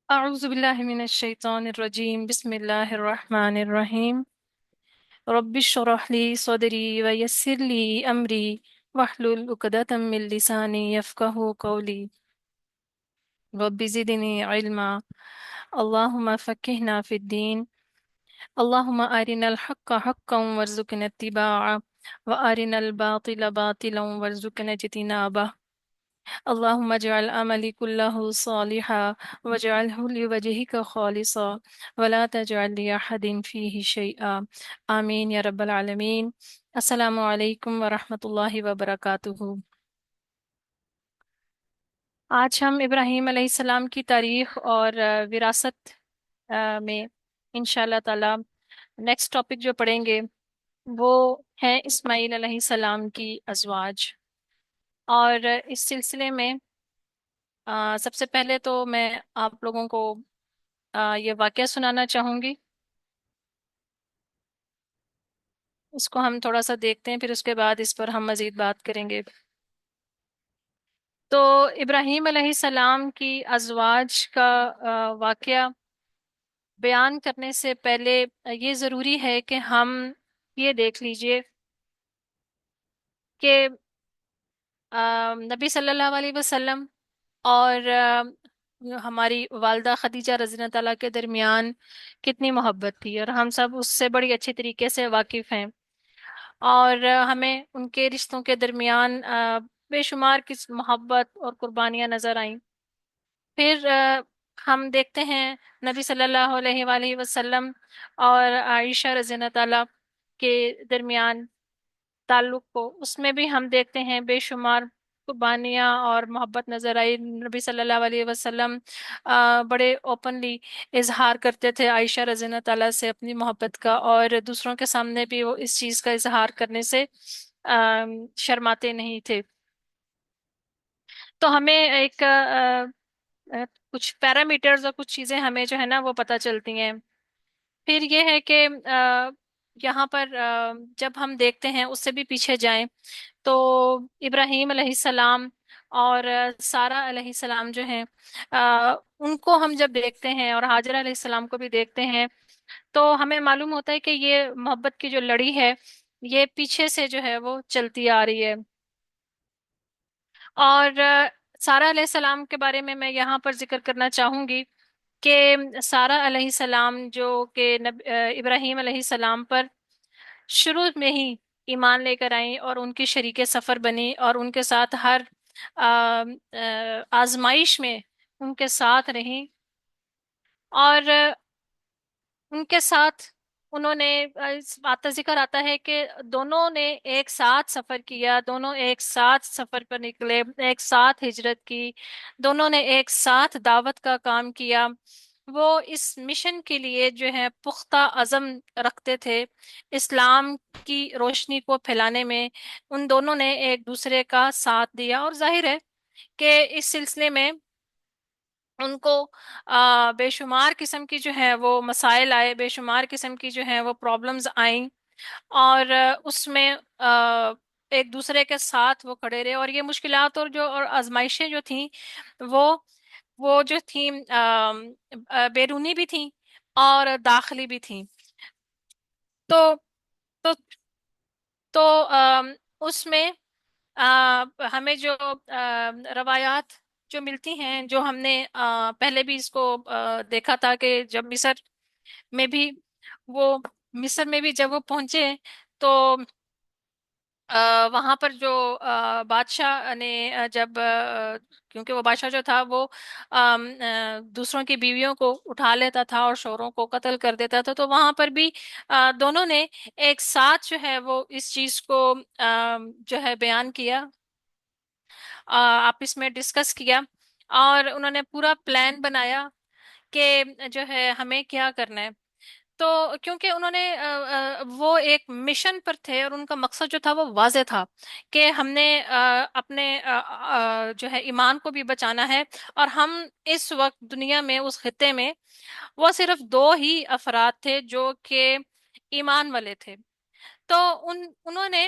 أعوذ بالله من الشيطان الرجيم بسم الله الرحمن الرحيم رب اشرح لي صدري ويسر لي أمري واحلل عقدة من لساني يفقه قولي رب زدني علما اللهم فقهنا في الدين اللهم أرنا الحق حقا وارزقنا اتباعه وأرنا الباطل باطلا وارزقنا اجتنابه اللهم اجعل عملي كله صالحا واجعله لوجهك خالصا ولا تجعل لأحد فيه شيئا آمین یا رب العالمین۔ السلام علیکم ورحمۃ اللہ وبرکاتہ۔ آج ہم ابراہیم علیہ السلام کی تاریخ اور وراثت میں انشاء اللہ تعالی نیکسٹ ٹاپک جو پڑھیں گے وہ ہے اسماعیل علیہ السلام کی ازواج۔ اور اس سلسلے میں سب سے پہلے تو میں آپ لوگوں کو یہ واقعہ سنانا چاہوں گی۔ اس کو ہم تھوڑا سا دیکھتے ہیں، پھر اس کے بعد اس پر ہم مزید بات کریں گے۔ تو ابراہیم علیہ السلام کی ازواج کا واقعہ بیان کرنے سے پہلے یہ ضروری ہے کہ ہم یہ دیکھ لیجئے کہ نبی صلی اللہ علیہ وسلم اور ہماری والدہ خدیجہ رضی اللہ تعالیٰ کے درمیان کتنی محبت تھی، اور ہم سب اس سے بڑی اچھی طریقے سے واقف ہیں، اور ہمیں ان کے رشتوں کے درمیان بے شمار کس محبت اور قربانیاں نظر آئیں۔ پھر ہم دیکھتے ہیں نبی صلی اللہ علیہ وآلہ وسلم اور عائشہ رضی اللہ تعالیٰ کے درمیان تعلق کو، اس میں بھی ہم دیکھتے ہیں بے شمار قربانیاں اور محبت نظر آئی۔ نبی صلی اللہ علیہ وسلم بڑے اوپنلی اظہار کرتے تھے عائشہ رضی اللہ تعالیٰ سے اپنی محبت کا، اور دوسروں کے سامنے بھی وہ اس چیز کا اظہار کرنے سے شرماتے نہیں تھے۔ تو ہمیں ایک کچھ پیرامیٹرز اور کچھ چیزیں ہمیں جو ہے نا وہ پتہ چلتی ہیں۔ پھر یہ ہے کہ یہاں پر جب ہم دیکھتے ہیں، اس سے بھی پیچھے جائیں تو ابراہیم علیہ السلام اور سارہ علیہ السلام جو ہیں ان کو ہم جب دیکھتے ہیں اور حاجرہ علیہ السلام کو بھی دیکھتے ہیں، تو ہمیں معلوم ہوتا ہے کہ یہ محبت کی جو لڑی ہے یہ پیچھے سے جو ہے وہ چلتی آ رہی ہے۔ اور سارہ علیہ السلام کے بارے میں یہاں پر ذکر کرنا چاہوں گی کہ سارہ علیہ السلام جو کہ ابراہیم علیہ السلام پر شروع میں ہی ایمان لے کر آئیں اور ان کی شریک سفر بنی، اور ان کے ساتھ ہر آزمائش میں ان کے ساتھ رہیں، اور ان کے ساتھ انہوں نے اس بات کا ذکر آتا ہے کہ دونوں نے ایک ساتھ سفر کیا، دونوں ایک ساتھ سفر پر نکلے، ایک ساتھ ہجرت کی، دونوں نے ایک ساتھ دعوت کا کام کیا۔ وہ اس مشن کے لیے جو ہے پختہ عزم رکھتے تھے، اسلام کی روشنی کو پھیلانے میں ان دونوں نے ایک دوسرے کا ساتھ دیا، اور ظاہر ہے کہ اس سلسلے میں ان کو بے شمار قسم کی جو ہے وہ مسائل آئے، بے شمار قسم کی جو ہے وہ پرابلمز آئیں، اور اس میں ایک دوسرے کے ساتھ وہ کھڑے رہے، اور یہ مشکلات اور آزمائشیں جو تھیں وہ جو تھیں بیرونی بھی تھیں اور داخلی بھی تھیں۔ تو تو تو اس میں ہمیں جو روایات جو ملتی ہیں، جو ہم نے پہلے بھی اس کو دیکھا تھا کہ جب میں بھی وہ مصر میں بھی جب وہ پہنچے تو وہاں پر جو بادشاہ نے جب کیونکہ وہ بادشاہ جو تھا وہ دوسروں کی بیویوں کو اٹھا لیتا تھا اور شوہروں کو قتل کر دیتا تھا، تو وہاں پر بھی دونوں نے ایک ساتھ جو ہے وہ اس چیز کو جو ہے بیان کیا، آپس میں ڈسکس کیا، اور انہوں نے پورا پلان بنایا کہ جو ہے ہمیں کیا کرنا ہے۔ تو کیونکہ انہوں نے وہ ایک مشن پر تھے، اور ان کا مقصد جو تھا وہ واضح تھا کہ ہم نے اپنے جو ہے ایمان کو بھی بچانا ہے، اور ہم اس وقت دنیا میں اس خطے میں وہ صرف دو ہی افراد تھے جو کہ ایمان والے تھے۔ تو انہوں نے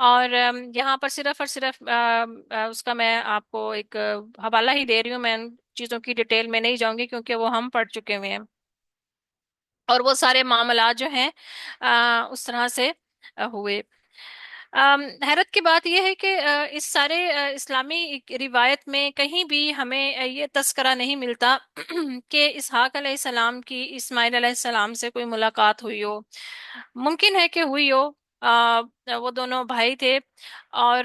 اور یہاں پر صرف اور صرف اس کا میں آپ کو ایک حوالہ ہی دے رہی ہوں، میں ان چیزوں کی ڈیٹیل میں نہیں جاؤں گی کیونکہ وہ ہم پڑھ چکے ہوئے ہیں، اور وہ سارے معاملات جو ہیں اس طرح سے ہوئے۔ حیرت کی بات یہ ہے کہ اس سارے اسلامی روایت میں کہیں بھی ہمیں یہ تذکرہ نہیں ملتا کہ اسحاق علیہ السلام کی اسماعیل علیہ السلام سے کوئی ملاقات ہوئی ہو۔ ممکن ہے کہ ہوئی ہو، وہ دونوں بھائی تھے، اور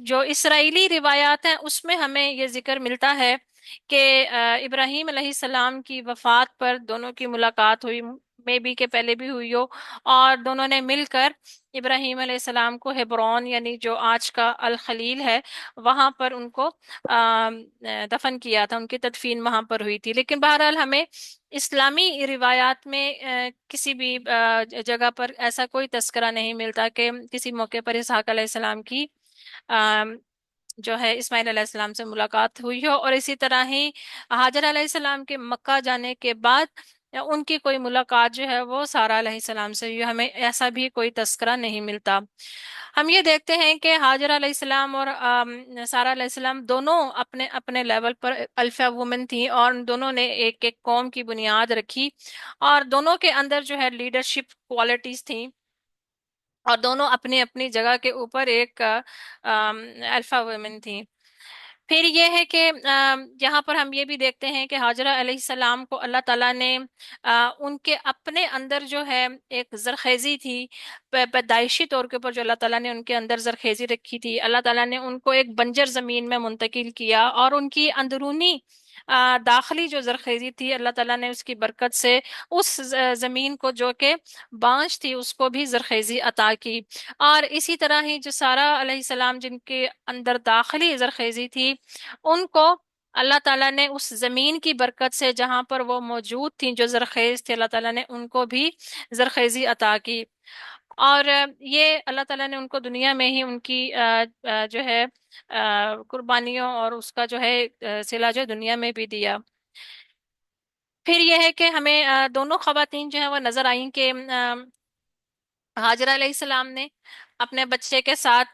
جو اسرائیلی روایات ہیں اس میں ہمیں یہ ذکر ملتا ہے کہ ابراہیم علیہ السلام کی وفات پر دونوں کی ملاقات ہوئی، مے بی کہ پہلے بھی ہوئی ہو، اور دونوں نے مل کر ابراہیم علیہ السلام کو ہیبرون، یعنی جو آج کا الخلیل ہے، وہاں پر ان کو دفن کیا تھا، ان کی تدفین وہاں پر ہوئی تھی۔ لیکن بہرحال ہمیں اسلامی روایات میں کسی بھی جگہ پر ایسا کوئی تذکرہ نہیں ملتا کہ کسی موقع پر اسحاق علیہ السلام کی جو ہے اسماعیل علیہ السلام سے ملاقات ہوئی ہو، اور اسی طرح ہی حاجر علیہ السلام کے مکہ جانے کے بعد ان کی کوئی ملاقات جو ہے وہ سارہ علیہ السلام سے ہوئی، ہمیں ایسا بھی کوئی تذکرہ نہیں ملتا۔ ہم یہ دیکھتے ہیں کہ حاجر علیہ السلام اور سارہ علیہ السلام دونوں اپنے اپنے لیول پر الفا وومن تھیں، اور دونوں نے ایک ایک قوم کی بنیاد رکھی، اور دونوں کے اندر جو ہے لیڈرشپ کوالٹیز تھیں، اور دونوں اپنی اپنی جگہ کے اوپر ایک الفا وومن تھیں۔ پھر یہ ہے کہ یہاں پر ہم یہ بھی دیکھتے ہیں کہ حاجرہ علیہ السلام کو اللہ تعالیٰ نے ان کے اپنے اندر جو ہے ایک زرخیزی تھی، پیدائشی طور کے اوپر جو اللہ تعالیٰ نے ان کے اندر زرخیزی رکھی تھی، اللہ تعالیٰ نے ان کو ایک بنجر زمین میں منتقل کیا، اور ان کی اندرونی داخلی جو زرخیزی تھی، اللہ تعالیٰ نے اس کی برکت سے اس زمین کو جو کہ بانجھ تھی اس کو بھی زرخیزی عطا کی۔ اور اسی طرح ہی جو سارہ علیہ السلام جن کے اندر داخلی زرخیزی تھی، ان کو اللہ تعالیٰ نے اس زمین کی برکت سے جہاں پر وہ موجود تھیں، جو زرخیز تھے، اللہ تعالیٰ نے ان کو بھی زرخیزی عطا کی۔ اور یہ اللہ تعالیٰ نے ان کو دنیا میں ہی ان کی جو ہے قربانیوں اور اس کا جو ہے صلہ جو دنیا میں بھی دیا۔ پھر یہ ہے کہ ہمیں دونوں خواتین جو ہیں وہ نظر آئیں کہ حاجرہ علیہ السلام نے اپنے بچے کے ساتھ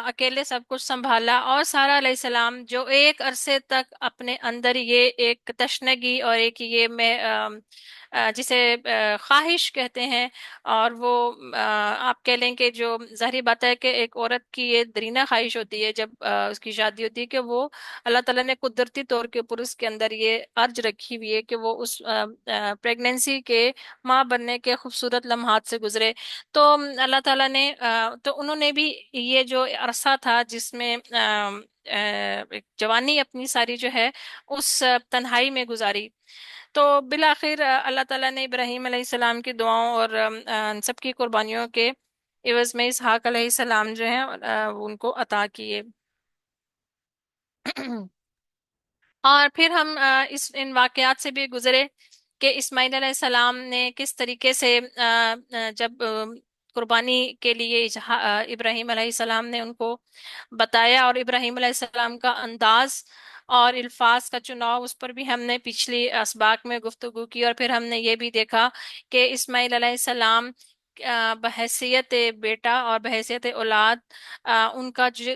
اکیلے سب کچھ سنبھالا، اور سارہ علیہ السلام جو ایک عرصے تک اپنے اندر یہ ایک تشنگی اور ایک یہ میں جسے خواہش کہتے ہیں، اور وہ آپ کہہ لیں کہ جو ظاہری بات ہے کہ ایک عورت کی یہ درینہ خواہش ہوتی ہے جب اس کی شادی ہوتی ہے کہ وہ اللہ تعالیٰ نے قدرتی طور کے اوپر اس کے اندر یہ ارج رکھی ہوئی ہے کہ وہ اس پریگننسی کے ماں بننے کے خوبصورت لمحات سے گزرے۔ تو اللہ تعالیٰ نے تو انہوں نے بھی یہ جو عرصہ تھا جس میں ایک جوانی اپنی ساری جو ہے اس تنہائی میں گزاری، تو بالآخر اللہ تعالیٰ نے ابراہیم علیہ السلام کی دعاؤں اور سب کی قربانیوں کے عوض میں اسحاق علیہ السلام جو ہیں وہ ان کو عطا کیے۔ اور پھر ہم ان واقعات سے بھی گزرے کہ اسماعیل علیہ السلام نے کس طریقے سے جب قربانی کے لیے ابراہیم علیہ السلام نے ان کو بتایا، اور ابراہیم علیہ السلام کا انداز اور الفاظ کا چناؤ، اس پر بھی ہم نے پچھلی اسباق میں گفتگو کی، اور پھر ہم نے یہ بھی دیکھا کہ اسماعیل علیہ السلام بحیثیت بیٹا اور بحیثیت اولاد ان کا جو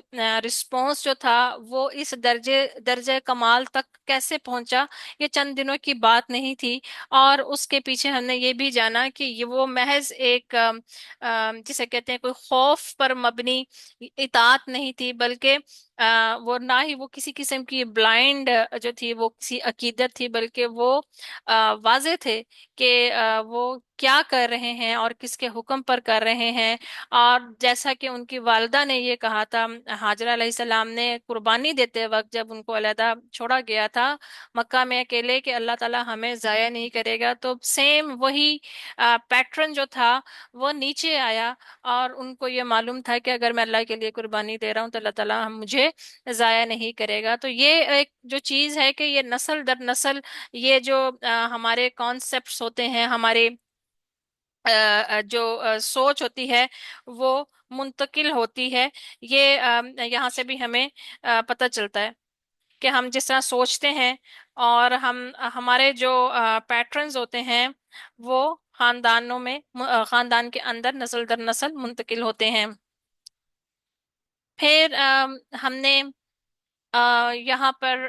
رسپونس جو تھا وہ اس درجے کمال تک کیسے پہنچا، یہ چند دنوں کی بات نہیں تھی، اور اس کے پیچھے ہم نے یہ بھی جانا کہ یہ وہ محض ایک جسے کہتے ہیں کوئی خوف پر مبنی اطاعت نہیں تھی، بلکہ وہ نہ ہی وہ کسی قسم کی بلائنڈ جو تھی وہ کسی عقیدت تھی، بلکہ وہ واضح تھے کہ وہ کیا کر رہے ہیں اور کس کے حکم پر کر رہے ہیں۔ اور جیسا کہ ان کی والدہ نے یہ کہا تھا، حاجرہ علیہ السلام نے قربانی دیتے وقت جب ان کو علیحدہ چھوڑا گیا تھا مکہ میں اکیلے کہ اللہ تعالیٰ ہمیں ضائع نہیں کرے گا، تو سیم وہی پیٹرن جو تھا وہ نیچے آیا، اور ان کو یہ معلوم تھا کہ اگر میں اللہ کے لیے قربانی دے رہا ہوں تو اللہ تعالیٰ مجھے ضائع نہیں کرے گا۔ تو یہ ایک جو چیز ہے کہ یہ نسل در نسل یہ جو ہمارے کانسیپٹس ہوتے ہیں، ہمارے جو سوچ ہوتی ہے وہ منتقل ہوتی ہے، یہ یہاں سے بھی ہمیں پتہ چلتا ہے کہ ہم جس طرح سوچتے ہیں اور ہمارے جو پیٹرنز ہوتے ہیں وہ خاندانوں میں خاندان کے اندر نسل در نسل منتقل ہوتے ہیں۔ پھر ہم نے یہاں پر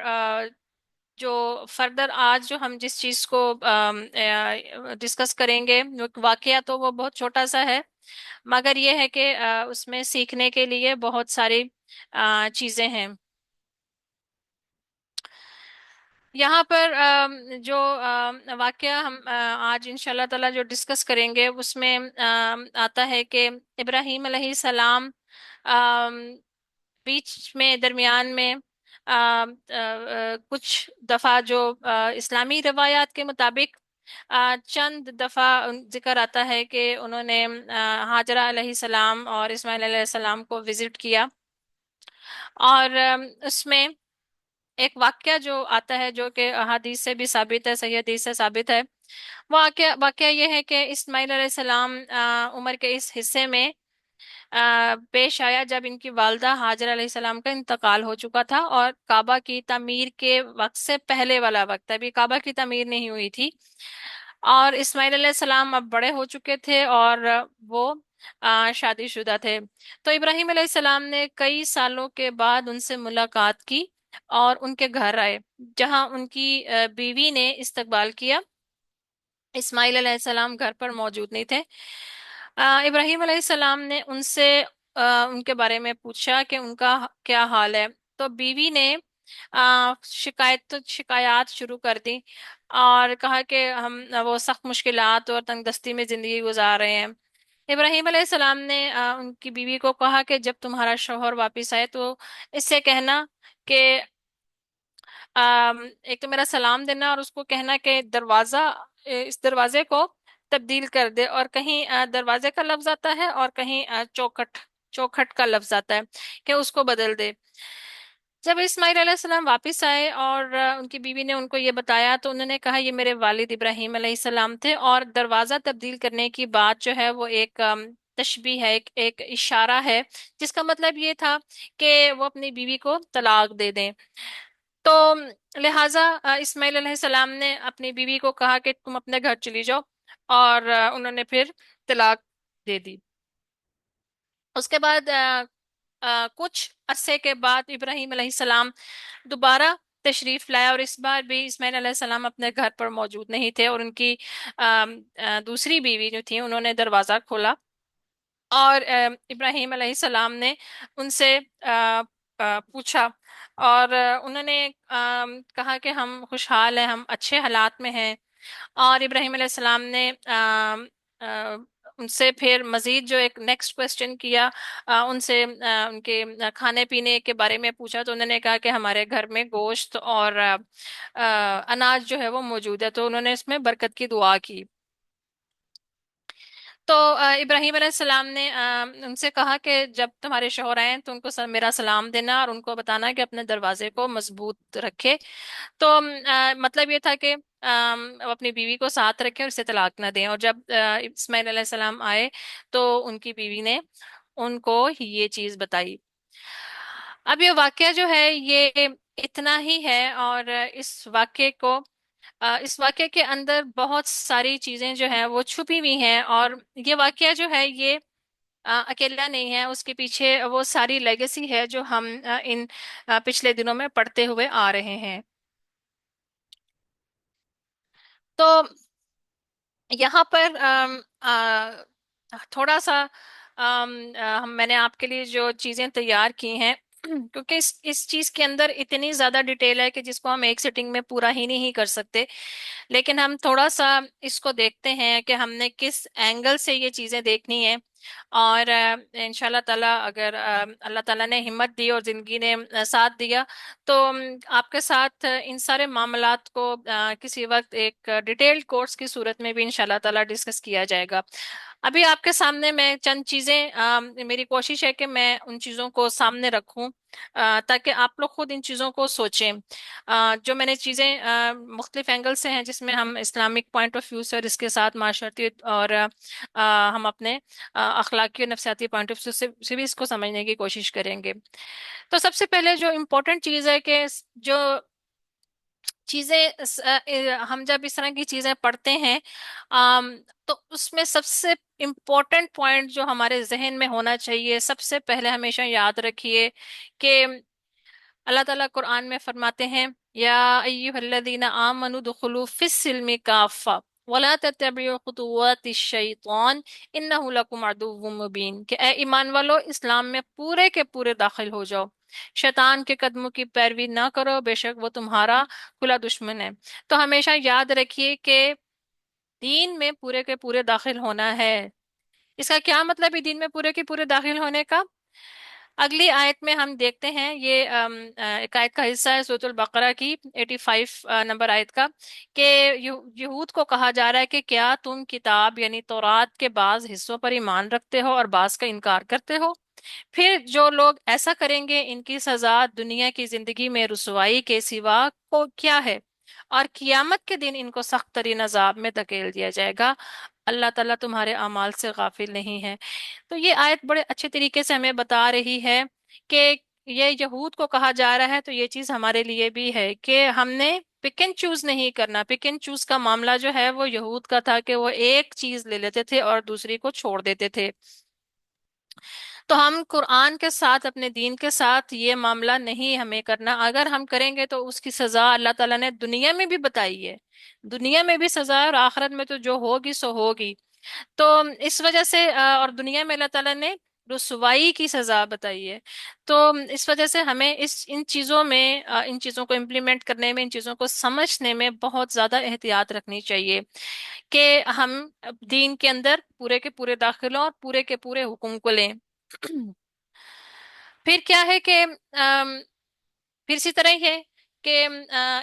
جو فردر آج جو ہم جس چیز کو ڈسکس کریں گے، وہ واقعہ تو وہ بہت چھوٹا سا ہے، مگر یہ ہے کہ اس میں سیکھنے کے لیے بہت ساری چیزیں ہیں۔ یہاں پر جو واقعہ ہم آج انشاءاللہ تعالی جو ڈسکس کریں گے، اس میں آتا ہے کہ ابراہیم علیہ السلام آم، بیچ میں درمیان میں کچھ دفعہ جو اسلامی روایات کے مطابق چند دفعہ ذکر آتا ہے کہ انہوں نے ہاجرہ علیہ السلام اور اسماعیل علیہ السلام کو وزٹ کیا، اور اس میں ایک واقعہ جو آتا ہے جو کہ حدیث سے بھی ثابت ہے، صحیح حدیث سے ثابت ہے۔ واقعہ یہ ہے کہ اسماعیل علیہ السلام عمر کے اس حصے میں پیش آیا جب ان کی والدہ حاجر علیہ السلام کا انتقال ہو چکا تھا، اور کعبہ کی تعمیر کے وقت سے پہلے والا وقت، ابھی کعبہ کی تعمیر نہیں ہوئی تھی، اور اسماعیل علیہ السلام اب بڑے ہو چکے تھے اور وہ شادی شدہ تھے۔ تو ابراہیم علیہ السلام نے کئی سالوں کے بعد ان سے ملاقات کی اور ان کے گھر آئے، جہاں ان کی بیوی نے استقبال کیا۔ اسماعیل علیہ السلام گھر پر موجود نہیں تھے۔ ابراہیم علیہ السلام نے ان سے ان کے بارے میں پوچھا کہ ان کا کیا حال ہے، تو بیوی نے شکایات شروع کر دی اور کہا کہ ہم وہ سخت مشکلات اور تنگ دستی میں زندگی گزار رہے ہیں۔ ابراہیم علیہ السلام نے ان کی بیوی کو کہا کہ جب تمہارا شوہر واپس آئے تو اس سے کہنا کہ ایک تو میرا سلام دینا، اور اس کو کہنا کہ اس دروازے کو تبدیل کر دے، اور کہیں دروازے کا لفظ آتا ہے اور کہیں چوکھٹ کا لفظ آتا ہے، کہ اس کو بدل دے۔ جب اسماعیل علیہ السلام واپس آئے اور ان کی بیوی نے ان کو یہ بتایا، تو انہوں نے کہا یہ میرے والد ابراہیم علیہ السلام تھے، اور دروازہ تبدیل کرنے کی بات جو ہے وہ ایک تشبیہ ہے، ایک اشارہ ہے، جس کا مطلب یہ تھا کہ وہ اپنی بیوی کو طلاق دے دیں۔ تو لہٰذا اسماعیل علیہ السلام نے اپنی بیوی کو کہا کہ تم اپنے گھر چلی جاؤ، اور انہوں نے پھر طلاق دے دی۔ اس کے بعد کچھ عرصے کے بعد ابراہیم علیہ السلام دوبارہ تشریف لایا، اور اس بار بھی اسماعیل علیہ السلام اپنے گھر پر موجود نہیں تھے، اور ان کی دوسری بیوی جو تھی انہوں نے دروازہ کھولا، اور ابراہیم علیہ السلام نے ان سے پوچھا، اور انہوں نے کہا کہ ہم خوشحال ہیں، ہم اچھے حالات میں ہیں۔ اور ابراہیم علیہ السلام نے ان سے پھر مزید جو ایک نیکسٹ کوشچن کیا، ان سے ان کے کھانے پینے کے بارے میں پوچھا، تو انہوں نے کہا کہ ہمارے گھر میں گوشت اور اناج جو ہے وہ موجود ہے، تو انہوں نے اس میں برکت کی دعا کی۔ تو ابراہیم علیہ السلام نے ان سے کہا کہ جب تمہارے شوہر آئیں تو ان کو میرا سلام دینا، اور ان کو بتانا کہ اپنے دروازے کو مضبوط رکھے۔ تو مطلب یہ تھا کہ وہ اپنی بیوی کو ساتھ رکھے اور اسے طلاق نہ دیں۔ اور جب اسماعیل علیہ السلام آئے تو ان کی بیوی نے ان کو یہ چیز بتائی۔ اب یہ واقعہ جو ہے یہ اتنا ہی ہے، اور اس واقعے کے اندر بہت ساری چیزیں جو ہیں وہ چھپی ہوئی ہیں، اور یہ واقعہ جو ہے یہ اکیلا نہیں ہے، اس کے پیچھے وہ ساری لیگیسی ہے جو ہم ان پچھلے دنوں میں پڑھتے ہوئے آ رہے ہیں۔ تو یہاں پر تھوڑا سا میں نے آپ کے لیے جو چیزیں تیار کی ہیں کیونکہ اس چیز کے اندر اتنی زیادہ ڈیٹیل ہے کہ جس کو ہم ایک سیٹنگ میں پورا ہی نہیں کر سکتے، لیکن ہم تھوڑا سا اس کو دیکھتے ہیں کہ ہم نے کس اینگل سے یہ چیزیں دیکھنی ہیں، اور انشاءاللہ تعالیٰ اگر اللہ تعالیٰ نے ہمت دی اور زندگی نے ساتھ دیا تو آپ کے ساتھ ان سارے معاملات کو کسی وقت ایک ڈیٹیلڈ کورس کی صورت میں بھی انشاءاللہ تعالیٰ ڈسکس کیا جائے گا۔ ابھی آپ کے سامنے میں چند چیزیں میری کوشش ہے کہ میں ان چیزوں کو سامنے رکھوں تاکہ آپ لوگ خود ان چیزوں کو سوچیں۔ جو میں نے چیزیں مختلف اینگل سے ہیں، جس میں ہم اسلامک پوائنٹ آف ویو سے اور اس کے ساتھ معاشرتی اور ہم اپنے اخلاقی اور نفسیاتی پوائنٹ آف ویو سے بھی اس کو سمجھنے کی کوشش کریں گے۔ تو سب سے پہلے جو امپورٹنٹ چیز ہے کہ جو چیزیں ہم جب اس طرح کی چیزیں پڑھتے ہیں، آم، تو اس میں سب سے امپورٹنٹ پوائنٹ جو ہمارے ذہن میں ہونا چاہیے، سب سے پہلے ہمیشہ یاد رکھیے کہ اللہ تعالیٰ قرآن میں فرماتے ہیں، یا ایھا الذین آمنوا ادخلوا فی السلم کافہ ولا تتبعوا خطوات الشیطان انہ لکم عدو مبین، کہ اے ایمان والو اسلام میں پورے کے پورے داخل ہو جاؤ، شیطان کے قدموں کی پیروی نہ کرو، بے شک وہ تمہارا کھلا دشمن ہے۔ تو ہمیشہ یاد رکھیے کہ دین میں پورے کے پورے داخل ہونا ہے۔ اس کا کیا مطلب ہے دین میں پورے کے پورے داخل ہونے کا؟ اگلی آیت میں ہم دیکھتے ہیں، یہ ایک آیت کا حصہ ہے سورۃ البقرہ کی 85 نمبر آیت کا، کہ یہود کو کہا جا رہا ہے کہ کیا تم کتاب یعنی تورات کے بعض حصوں پر ایمان رکھتے ہو اور بعض کا انکار کرتے ہو؟ پھر جو لوگ ایسا کریں گے ان کی سزا دنیا کی زندگی میں رسوائی کے سوا کو کیا ہے، اور قیامت کے دن ان کو سخت ترین عذاب میں دھکیل دیا جائے گا۔ اللہ تعالیٰ تمہارے اعمال سے غافل نہیں ہے۔ تو یہ آیت بڑے اچھے طریقے سے ہمیں بتا رہی ہے کہ یہ یہود کو کہا جا رہا ہے، تو یہ چیز ہمارے لیے بھی ہے کہ ہم نے پک اینڈ چوز نہیں کرنا۔ پک اینڈ چوز کا معاملہ جو ہے وہ یہود کا تھا کہ وہ ایک چیز لے لیتے تھے اور دوسری کو چھوڑ دیتے تھے۔ تو ہم قرآن کے ساتھ، اپنے دین کے ساتھ یہ معاملہ نہیں ہمیں کرنا۔ اگر ہم کریں گے تو اس کی سزا اللہ تعالیٰ نے دنیا میں بھی بتائی ہے، دنیا میں بھی سزا ہے، اور آخرت میں تو جو ہوگی سو ہوگی۔ تو اس وجہ سے اور دنیا میں اللہ تعالیٰ نے رسوائی کی سزا بتائی ہے۔ تو اس وجہ سے ہمیں ان چیزوں میں ان چیزوں کو امپلیمنٹ کرنے میں، ان چیزوں کو سمجھنے میں بہت زیادہ احتیاط رکھنی چاہیے کہ ہم دین کے اندر پورے کے پورے داخل ہوں اور پورے کے پورے حکم کو لیں۔ پھر کیا ہے کہ پھر اسی طرح ہی ہے کہ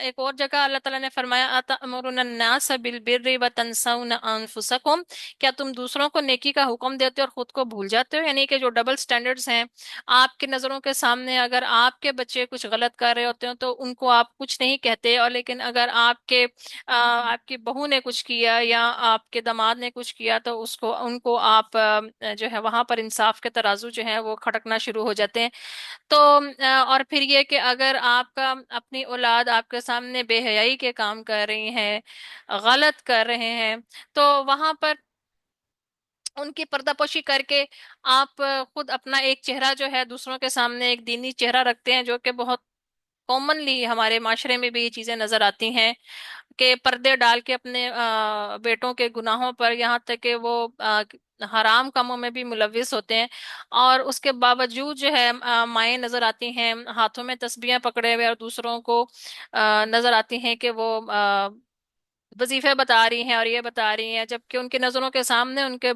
ایک اور جگہ اللہ تعالیٰ نے فرمایا أَتَأْمُرُونَ النَّاسَ بِالْبِرِّ وَتَنْسَوْنَ أَنفُسَكُمْ، کیا تم دوسروں کو نیکی کا حکم دیتے ہو اور خود کو بھول جاتے ہو؟ یعنی کہ جو ڈبل سٹینڈرڈز ہیں آپ کی نظروں کے سامنے، اگر آپ کے بچے کچھ غلط کر رہے ہوتے ہیں تو ان کو آپ کچھ نہیں کہتے، اور لیکن اگر آپ کی بہو نے کچھ کیا یا آپ کے داماد نے کچھ کیا تو ان کو آپ جو ہے وہاں پر انصاف کے ترازو جو ہے وہ کھٹکنا شروع ہو جاتے ہیں۔ تو اور پھر یہ کہ اگر آپ کا اپنی اولاد آپ کے سامنے بے حیائی کے کام کر رہی ہے، غلط کر رہے ہیں، تو وہاں پر ان کی پردہ پوشی کر کے آپ خود اپنا ایک چہرہ جو ہے دوسروں کے سامنے ایک دینی چہرہ رکھتے ہیں، جو کہ بہت کامنلی ہمارے معاشرے میں بھی یہ چیزیں نظر آتی ہیں کہ پردے ڈال کے اپنے بیٹوں کے گناہوں پر، یہاں تک کہ وہ حرام کاموں میں بھی ملوث ہوتے ہیں، اور اس کے باوجود جو ہے مائیں نظر آتی ہیں ہاتھوں میں تسبیحیں پکڑے ہوئے، اور دوسروں کو نظر آتی ہیں کہ وہ وظیفے بتا رہی ہیں اور یہ بتا رہی ہیں، جبکہ ان کی نظروں کے سامنے ان کے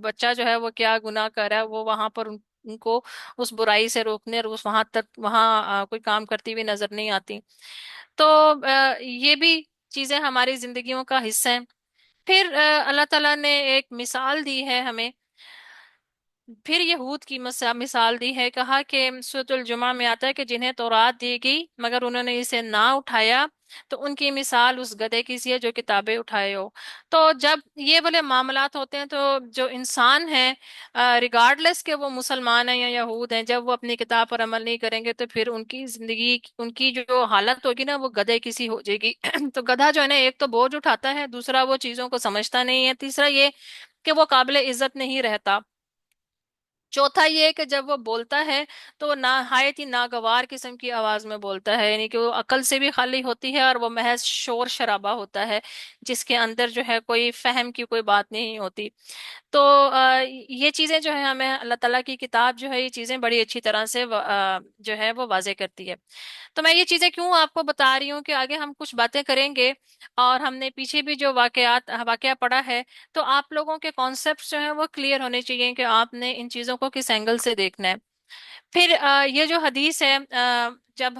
بچہ جو ہے وہ کیا گناہ کر رہا ہے، وہ وہاں پر ان کو اس برائی سے روکنے اور اس وہاں تک وہاں کوئی کام کرتی ہوئی نظر نہیں آتی۔ تو یہ بھی چیزیں ہماری زندگیوں کا حصہ ہیں۔ پھر اللہ تعالیٰ نے ایک مثال دی ہے ہمیں، پھر یہود کی مثال دی ہے، کہا کہ سورۃ الجمعہ میں آتا ہے کہ جنہیں تورات دی گئی مگر انہوں نے اسے نہ اٹھایا، تو ان کی مثال اس گدھے کی سی ہے جو کتابیں اٹھائے ہو۔ تو جب یہ والے معاملات ہوتے ہیں تو جو انسان ہیں، ریگارڈلیس کہ وہ مسلمان ہیں یا یہود ہیں، جب وہ اپنی کتاب پر عمل نہیں کریں گے تو پھر ان کی زندگی، ان کی جو حالت ہوگی نا وہ گدھے کی سی ہو جائے گی۔ تو گدھا جو ہے نا، ایک تو بوجھ اٹھاتا ہے، دوسرا وہ چیزوں کو سمجھتا نہیں ہے، تیسرا یہ کہ وہ قابل عزت نہیں رہتا، چوتھا یہ کہ جب وہ بولتا ہے تو وہ نہایت ہی ناگوار قسم کی آواز میں بولتا ہے، یعنی کہ وہ عقل سے بھی خالی ہوتی ہے اور وہ محض شور شرابہ ہوتا ہے جس کے اندر جو ہے کوئی فہم کی کوئی بات نہیں ہوتی۔ تو یہ چیزیں جو ہے ہمیں اللہ تعالیٰ کی کتاب جو ہے یہ چیزیں بڑی اچھی طرح سے جو ہے وہ واضح کرتی ہے۔ تو میں یہ چیزیں کیوں آپ کو بتا رہی ہوں کہ آگے ہم کچھ باتیں کریں گے، اور ہم نے پیچھے بھی جو واقعہ پڑھا ہے، تو آپ لوگوں کے کانسیپٹس جو ہیں وہ کلیئر ہونے چاہیے کہ آپ نے ان چیزوں کو کس اینگل سے دیکھنا ہے۔ پھر یہ جو حدیث ہے، جب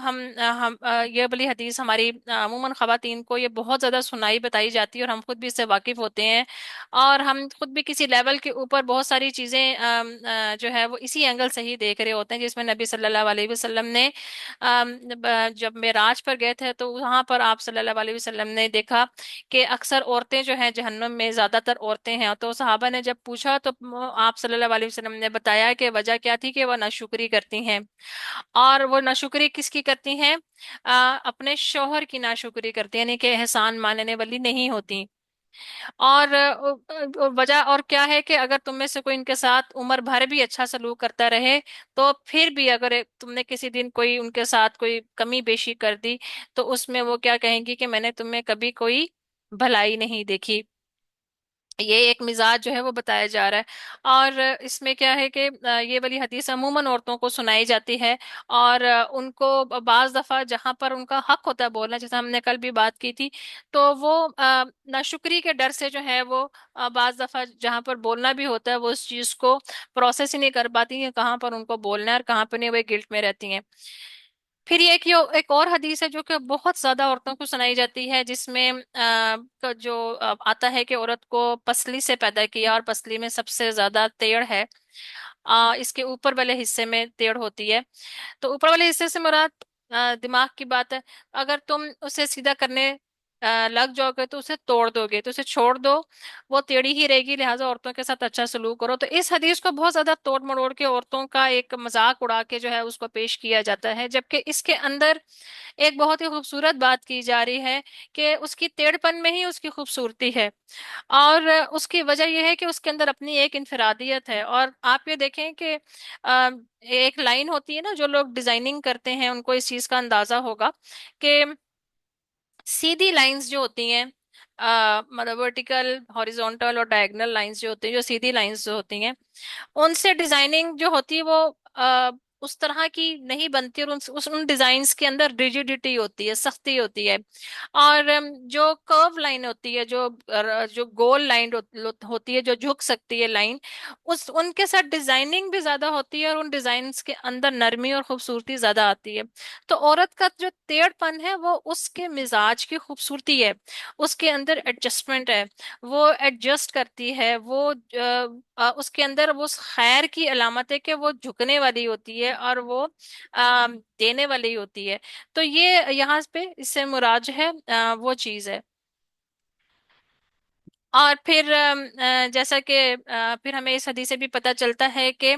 یہ بلی حدیث ہماری عموماً خواتین کو یہ بہت زیادہ سنائی بتائی جاتی ہے، اور ہم خود بھی اس سے واقف ہوتے ہیں، اور ہم خود بھی کسی لیول کے اوپر بہت ساری چیزیں جو ہے وہ اسی اینگل سے ہی دیکھ رہے ہوتے ہیں، جس میں نبی صلی اللہ علیہ وسلم نے جب معراج پر گئے تھے تو وہاں پر آپ صلی اللہ علیہ وسلم نے دیکھا کہ اکثر عورتیں جو ہیں جہنم میں، زیادہ تر عورتیں ہیں، تو صحابہ نے جب پوچھا تو آپ صلی اللہ علیہ وسلم نے بتایا کہ وجہ کیا تھی کہ وہ ناشکری کرتی کرتی ہیں، اور وہ ناشکری کس کی کرتی ہیں؟ اپنے شوہر کی ناشکری کرتی ہیں، یعنی کہ احسان ماننے والی نہیں ہوتی۔ اور وجہ اور کیا ہے کہ اگر تم میں سے کوئی ان کے ساتھ عمر بھر بھی اچھا سلوک کرتا رہے، تو پھر بھی اگر تم نے کسی دن کوئی ان کے ساتھ کوئی کمی بیشی کر دی، تو اس میں وہ کیا کہیں گی کہ میں نے تم میں کبھی کوئی بھلائی نہیں دیکھی۔ یہ ایک مزاج جو ہے وہ بتایا جا رہا ہے۔ اور اس میں کیا ہے کہ یہ والی حدیث عموماً عورتوں کو سنائی جاتی ہے، اور ان کو بعض دفعہ جہاں پر ان کا حق ہوتا ہے بولنا، جیسے ہم نے کل بھی بات کی تھی، تو وہ ناشکری کے ڈر سے جو ہے وہ بعض دفعہ جہاں پر بولنا بھی ہوتا ہے وہ اس چیز کو پروسیس ہی نہیں کر پاتی کہ کہاں پر ان کو بولنا ہے اور کہاں پر نہیں، وہ گلٹ میں رہتی ہیں۔ پھر ایک اور حدیث ہے جو کہ بہت زیادہ عورتوں کو سنائی جاتی ہے، جس میں جو آتا ہے کہ عورت کو پسلی سے پیدا کیا، اور پسلی میں سب سے زیادہ تیڑ ہے، اس کے اوپر والے حصے میں تیڑ ہوتی ہے۔ تو اوپر والے حصے سے مراد دماغ کی بات ہے۔ اگر تم اسے سیدھا کرنے لگ جاؤ گے تو اسے توڑ دو گے، تو اسے چھوڑ دو، وہ ٹیڑھی ہی رہے گی، لہٰذا عورتوں کے ساتھ اچھا سلوک کرو۔ تو اس حدیث کو بہت زیادہ توڑ مڑوڑ کے عورتوں کا ایک مذاق اڑا کے جو ہے اس کو پیش کیا جاتا ہے، جبکہ اس کے اندر ایک بہت ہی خوبصورت بات کی جا رہی ہے کہ اس کی ٹیڑھ پن میں ہی اس کی خوبصورتی ہے، اور اس کی وجہ یہ ہے کہ اس کے اندر اپنی ایک انفرادیت ہے۔ اور آپ یہ دیکھیں کہ آ، ایک لائن ہوتی ہے نا، جو لوگ ڈیزائننگ کرتے ہیں ان کو اس چیز کا اندازہ ہوگا کہ سیدھی لائنز جو ہوتی ہیں، مطلب ورٹیکل، ہاریزونٹل اور ڈائگنل لائنز جو ہوتی ہیں، جو سیدھی لائنز جو ہوتی ہیں، ان سے ڈیزائننگ جو ہوتی ہے وہ اس طرح کی نہیں بنتی، اور ان ڈیزائنز کے اندر ریجیڈیٹی ہوتی ہے، سختی ہوتی ہے۔ اور جو کرو لائن ہوتی ہے، جو گول لائن ہوتی ہے، جو جھک سکتی ہے لائن، ان کے ساتھ ڈیزائننگ بھی زیادہ ہوتی ہے، اور ان ڈیزائنز کے اندر نرمی اور خوبصورتی زیادہ آتی ہے۔ تو عورت کا جو ٹیڑھ پن ہے وہ اس کے مزاج کی خوبصورتی ہے، اس کے اندر ایڈجسٹمنٹ ہے، وہ ایڈجسٹ کرتی ہے، وہ اس کے اندر وہ اس خیر کی علامت ہے کہ وہ جھکنے والی ہوتی ہے، اور وہ دینے والی ہوتی ہے۔ تو یہ یہاں پہ اس سے مراد جو ہے وہ چیز ہے۔ اور پھر جیسا کہ پھر ہمیں اس حدیث سے بھی پتہ چلتا ہے کہ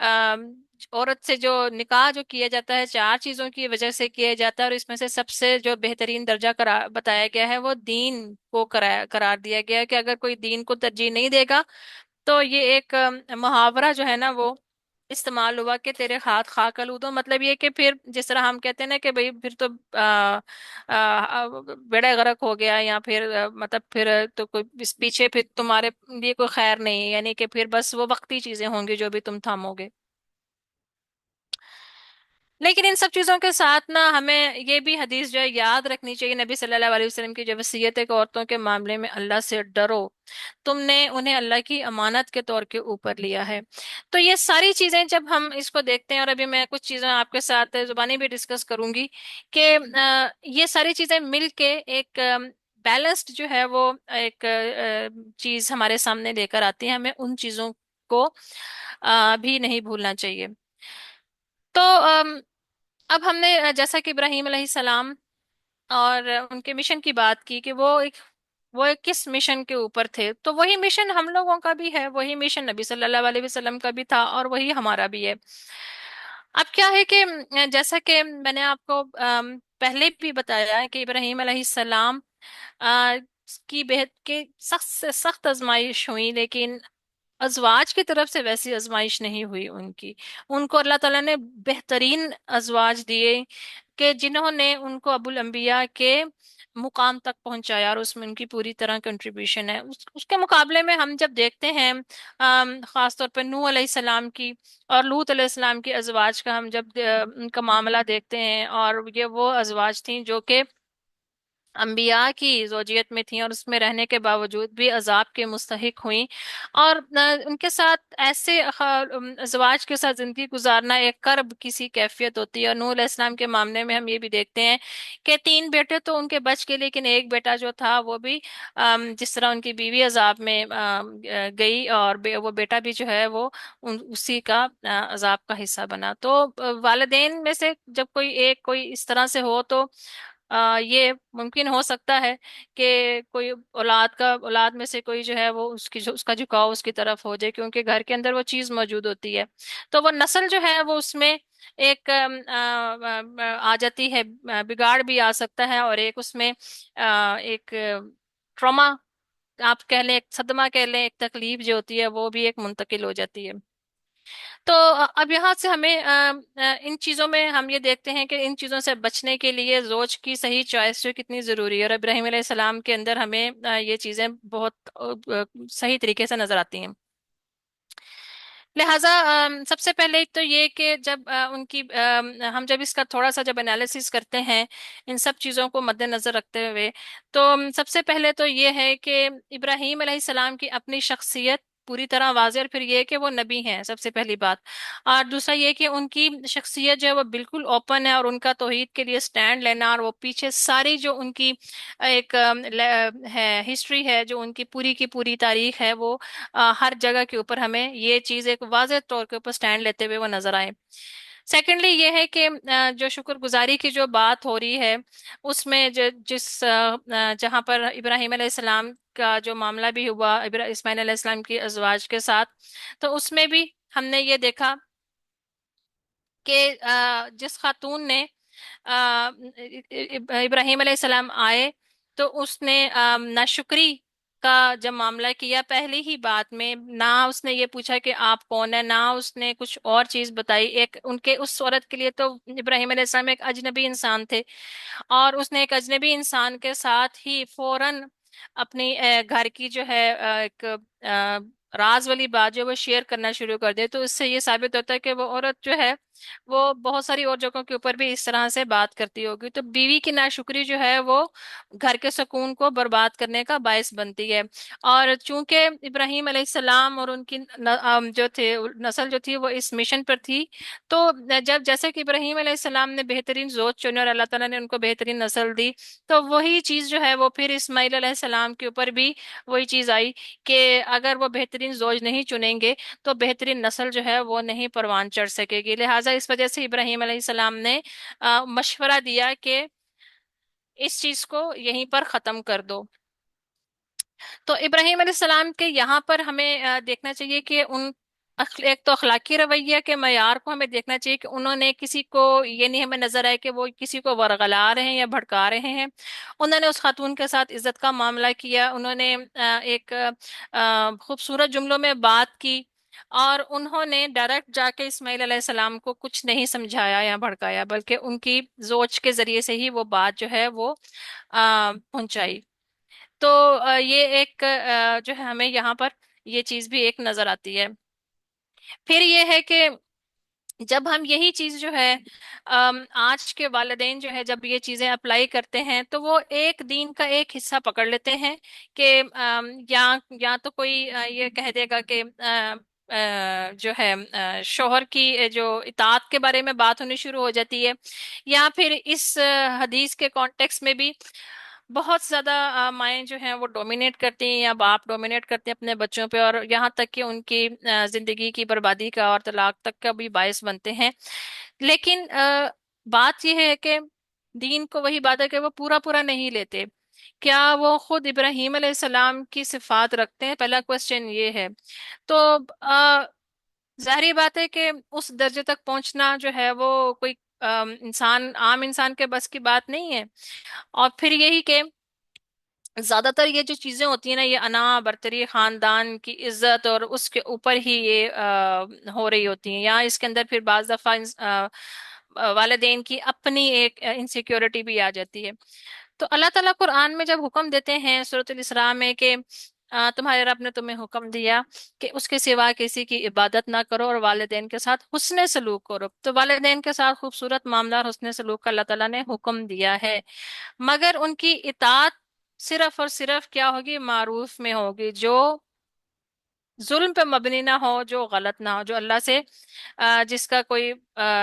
آم، عورت سے جو نکاح جو کیا جاتا ہے، چار چیزوں کی وجہ سے کیا جاتا ہے، اور اس میں سے سب سے جو بہترین درجہ بتایا گیا ہے وہ دین کو قرار دیا گیا ہے، کہ اگر کوئی دین کو ترجیح نہیں دے گا تو یہ ایک محاورہ جو ہے نا وہ استعمال ہوا کہ تیرے ہاتھ خاک آلودہ، مطلب یہ کہ پھر جس طرح ہم کہتے ہیں نا کہ بھئی پھر تو بیڑا غرق ہو گیا، یا پھر مطلب پھر تو کوئی اس پیچھے پھر تمہارے لیے کوئی خیر نہیں ہے، یعنی کہ پھر بس وہ وقتی چیزیں ہوں گی جو بھی تم تھامو گے۔ لیکن ان سب چیزوں کے ساتھ نا ہمیں یہ بھی حدیث جو ہے یاد رکھنی چاہیے، نبی صلی اللہ علیہ وسلم کی جو وصیت ہے کہ عورتوں کے معاملے میں اللہ سے ڈرو، تم نے انہیں اللہ کی امانت کے طور کے اوپر لیا ہے۔ تو یہ ساری چیزیں جب ہم اس کو دیکھتے ہیں، اور ابھی میں کچھ چیزیں آپ کے ساتھ زبانی بھی ڈسکس کروں گی، کہ یہ ساری چیزیں مل کے ایک بیلنسڈ جو ہے وہ ایک چیز ہمارے سامنے لے کر آتی ہے، ہمیں ان چیزوں کو بھی نہیں بھولنا چاہیے۔ تو اب ہم نے جیسا کہ ابراہیم علیہ السلام اور ان کے مشن کی بات کی کہ وہ ایک کس مشن کے اوپر تھے، تو وہی مشن ہم لوگوں کا بھی ہے، وہی مشن نبی صلی اللہ علیہ وسلم کا بھی تھا، اور وہی ہمارا بھی ہے۔ اب کیا ہے کہ جیسا کہ میں نے آپ کو پہلے بھی بتایا ہے کہ ابراہیم علیہ السلام آ، کی بہت کے سخت سے سخت آزمائش ہوئی، لیکن ازواج کی طرف سے ویسی آزمائش نہیں ہوئی ان کی۔ ان کو اللہ تعالیٰ نے بہترین ازواج دیے کہ جنہوں نے ان کو ابو الانبیاء کے مقام تک پہنچایا، اور اس میں ان کی پوری طرح کنٹریبیوشن ہے۔ اس کے مقابلے میں ہم جب دیکھتے ہیں خاص طور پہ نوح علیہ السلام کی اور لوط علیہ السلام کی ازواج کا، ہم جب ان کا معاملہ دیکھتے ہیں، اور یہ وہ ازواج تھیں جو کہ انبیاء کی زوجیت میں تھیں، اور اس میں رہنے کے باوجود بھی عذاب کے مستحق ہوئیں، اور ان کے ساتھ ایسے ازواج کے ساتھ زندگی گزارنا ایک کرب کسی کیفیت ہوتی ہے۔ اور نوح علیہ السلام کے معاملے میں ہم یہ بھی دیکھتے ہیں کہ تین بیٹے تو ان کے بچ کے، لیکن ایک بیٹا جو تھا وہ بھی جس طرح ان کی بیوی عذاب میں گئی، اور وہ بیٹا بھی جو ہے وہ اسی کا عذاب کا حصہ بنا۔ تو والدین میں سے جب کوئی ایک کوئی اس طرح سے ہو تو یہ ممکن ہو سکتا ہے کہ کوئی اولاد میں سے کوئی جو ہے وہ اس کا جھکاؤ اس کی طرف ہو جائے، کیونکہ گھر کے اندر وہ چیز موجود ہوتی ہے، تو وہ نسل جو ہے وہ اس میں ایک آ جاتی ہے، بگاڑ بھی آ سکتا ہے، اور ایک اس میں ایک ٹراما آپ کہہ لیں، ایک صدمہ کہہ لیں، ایک تکلیف جو ہوتی ہے وہ بھی ایک منتقل ہو جاتی ہے۔ تو اب یہاں سے ہمیں ان چیزوں میں ہم یہ دیکھتے ہیں کہ ان چیزوں سے بچنے کے لیے زوج کی صحیح چوائس جو کتنی ضروری ہے، اور ابراہیم علیہ السلام کے اندر ہمیں یہ چیزیں بہت صحیح طریقے سے نظر آتی ہیں۔ لہٰذا سب سے پہلے تو یہ کہ جب ان کی ہم جب اس کا تھوڑا سا جب انالیسس کرتے ہیں ان سب چیزوں کو مد نظر رکھتے ہوئے، تو سب سے پہلے تو یہ ہے کہ ابراہیم علیہ السلام کی اپنی شخصیت پوری طرح واضح، اور پھر یہ کہ وہ نبی ہیں سب سے پہلی بات، اور دوسرا یہ کہ ان کی شخصیت جو ہے وہ بالکل اوپن ہے، اور ان کا توحید کے لیے سٹینڈ لینا، اور وہ پیچھے ساری جو ان کی ایک ہے ہسٹری ہے، جو ان کی پوری تاریخ ہے، وہ ہر جگہ کے اوپر ہمیں یہ چیز ایک واضح طور کے اوپر سٹینڈ لیتے ہوئے وہ نظر آئے۔ سیکنڈلی یہ ہے کہ جو شکر گزاری کی جو بات ہو رہی ہے اس میں جہاں پر ابراہیم علیہ السلام کا جو معاملہ بھی ہوا اسماعیل علیہ السلام کی ازواج کے ساتھ، تو اس میں بھی ہم نے یہ دیکھا کہ جس خاتون نے ابراہیم علیہ السلام آئے تو اس نے ناشکری کا جب معاملہ کیا پہلی ہی بات میں، نہ اس نے یہ پوچھا کہ آپ کون ہیں، نہ اس نے کچھ اور چیز بتائی، ایک ان کے اس عورت کے لیے تو ابراہیم علیہ السلام ایک اجنبی انسان تھے، اور اس نے ایک اجنبی انسان کے ساتھ ہی فوراً اپنی گھر کی جو ہے ایک راز والی بات جو وہ شیئر کرنا شروع کر دے، تو اس سے یہ ثابت ہوتا ہے کہ وہ عورت جو ہے وہ بہت ساری اور جگہوں کے اوپر بھی اس طرح سے بات کرتی ہوگی، تو بیوی کی ناشکری جو ہے وہ گھر کے سکون کو برباد کرنے کا باعث بنتی ہے۔ اور چونکہ ابراہیم علیہ السلام اور ان کی جو تھے نسل جو تھی وہ اس مشن پر تھی، تو جب جیسے کہ ابراہیم علیہ السلام نے بہترین زوج چنے اور اللہ تعالیٰ نے ان کو بہترین نسل دی، تو وہی چیز جو ہے وہ پھر اسماعیل علیہ السلام کے اوپر بھی وہی چیز آئی کہ اگر وہ بہترین زوج نہیں چنیں گے تو بہترین نسل جو ہے وہ نہیں پروان چڑھ سکے گی، لہٰذا اس وجہ سے ابراہیم علیہ السلام نے مشورہ دیا کہ اس چیز کو یہیں پر ختم کر دو۔ تو ابراہیم علیہ السلام کے یہاں پر ہمیں دیکھنا چاہیے کہ ایک تو اخلاقی رویہ کے معیار کو ہمیں دیکھنا چاہیے کہ انہوں نے کسی کو یہ نہیں ہمیں نظر آئے کہ وہ کسی کو ورغلا رہے ہیں یا بھڑکا رہے ہیں، انہوں نے اس خاتون کے ساتھ عزت کا معاملہ کیا، انہوں نے ایک خوبصورت جملوں میں بات کی، اور انہوں نے ڈائریکٹ جا کے اسماعیل علیہ السلام کو کچھ نہیں سمجھایا یا بھڑکایا، بلکہ ان کی زوج کے ذریعے سے ہی وہ بات جو ہے وہ پہنچائی۔ تو یہ ایک جو ہے ہمیں یہاں پر یہ چیز بھی ایک نظر آتی ہے۔ پھر یہ ہے کہ جب ہم یہی چیز جو ہے آج کے والدین جو ہے جب یہ چیزیں اپلائی کرتے ہیں تو وہ ایک دین کا ایک حصہ پکڑ لیتے ہیں کہ یا تو کوئی یہ کہہ دے گا کہ جو ہے شوہر کی جو اطاعت کے بارے میں بات ہونی شروع ہو جاتی ہے، یا پھر اس حدیث کے کانٹیکس میں بھی بہت زیادہ مائیں جو ہیں وہ ڈومینیٹ کرتی ہیں یا باپ ڈومینیٹ کرتے ہیں اپنے بچوں پہ، اور یہاں تک کہ ان کی زندگی کی بربادی کا اور طلاق تک کا بھی باعث بنتے ہیں۔ لیکن بات یہ ہے کہ دین کو وہی بات ہے کہ وہ پورا پورا نہیں لیتے، کیا وہ خود ابراہیم علیہ السلام کی صفات رکھتے ہیں؟ پہلا کوشچن یہ ہے۔ تو ظاہری بات ہے کہ اس درجے تک پہنچنا جو ہے وہ کوئی عام انسان کے بس کی بات نہیں ہے، اور پھر یہی کہ زیادہ تر یہ جو چیزیں ہوتی ہیں نا، یہ انا برتری، خاندان کی عزت اور اس کے اوپر ہی یہ ہو رہی ہوتی ہیں، یا اس کے اندر پھر بعض دفعہ والدین کی اپنی ایک انسیکیورٹی بھی آ جاتی ہے۔ تو اللہ تعالیٰ قرآن میں جب حکم دیتے ہیں سورۃ الاسراء میں کہ تمہارے رب نے تمہیں حکم دیا کہ اس کے سوا کسی کی عبادت نہ کرو اور والدین کے ساتھ حسن سلوک کرو، تو والدین کے ساتھ خوبصورت معاملہ اور حسن سلوک کا اللہ تعالیٰ نے حکم دیا ہے، مگر ان کی اطاعت صرف اور صرف کیا ہوگی؟ معروف میں ہوگی، جو ظلم پہ مبنی نہ ہو، جو غلط نہ ہو، جو اللہ سے جس کا کوئی